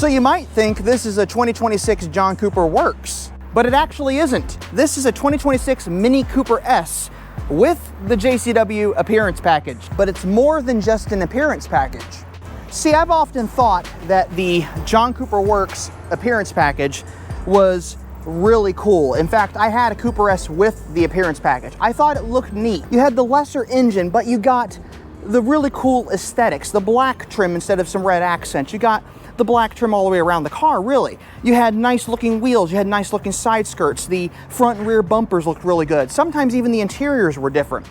So you might think this is a 2026 John Cooper Works, but it actually isn't. This is a 2026 Mini Cooper S with the JCW Appearance Package, but it's more than just an appearance package. See, I've often thought that the John Cooper Works Appearance Package was really cool. In fact, I had a Cooper S with the appearance package. I thought it looked neat. You had the lesser engine, but you got the really cool aesthetics, the black trim instead of some red accents. You got the black trim all the way around the car, really. You had nice looking wheels, you had nice looking side skirts, the front and rear bumpers looked really good. Sometimes even the interiors were different.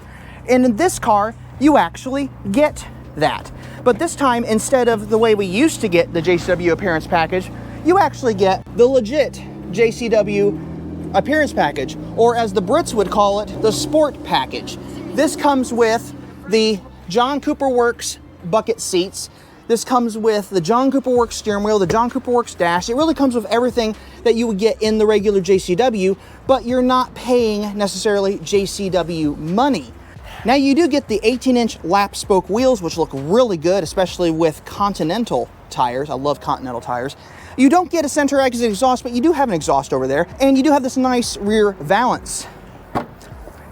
And in this car, you actually get that. But this time, instead of the way we used to get the JCW Appearance Package, you actually get the legit JCW Appearance Package, or as the Brits would call it, the Sport Package. This comes with the John Cooper Works bucket seats. This comes with the John Cooper Works steering wheel, the John Cooper Works dash. It really comes with everything that you would get in the regular JCW, but you're not paying necessarily JCW money. Now you do get the 18-inch lap spoke wheels, which look really good, especially with Continental tires. I love Continental tires. You don't get a center exit exhaust, but you do have an exhaust over there, and you do have this nice rear valance.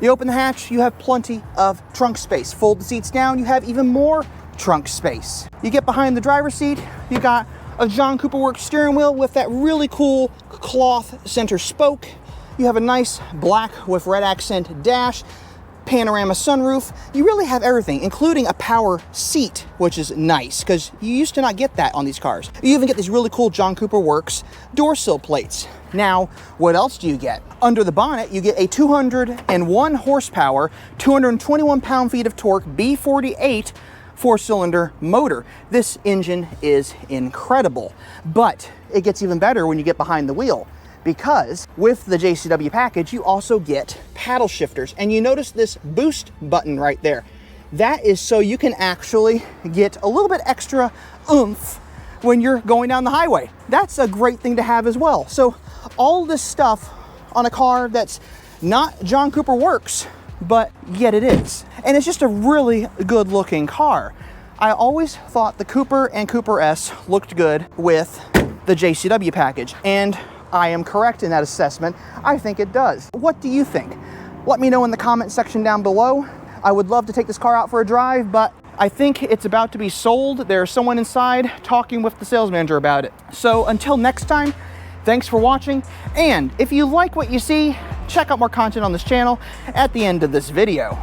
You open the hatch, you have plenty of trunk space. Fold the seats down, you have even more trunk space. You get behind the driver's seat, you got a John Cooper Works steering wheel with that really cool cloth center spoke. You have a nice black with red accent dash, panorama sunroof. You really have everything, including a power seat, which is nice because you used to not get that on these cars. You even get these really cool John Cooper Works door sill plates. Now, what else do you get? Under the bonnet, you get a 201 horsepower, 221 pound-feet of torque B48 four-cylinder motor. This engine is incredible, but it gets even better when you get behind the wheel, because with the JCW package, you also get paddle shifters. And you notice this boost button right there. That is so you can actually get a little bit extra oomph when you're going down the highway. That's a great thing to have as well. So all this stuff on a car that's not John Cooper Works, but yet it is. And it's just a really good looking car. I always thought the Cooper and Cooper S looked good with the JCW package, and I am correct in that assessment. I think it does. What do you think? Let me know in the comment section down below. I would love to take this car out for a drive, but I think it's about to be sold. There's someone inside talking with the sales manager about it. So until next time, thanks for watching. And if you like what you see, check out more content on this channel at the end of this video.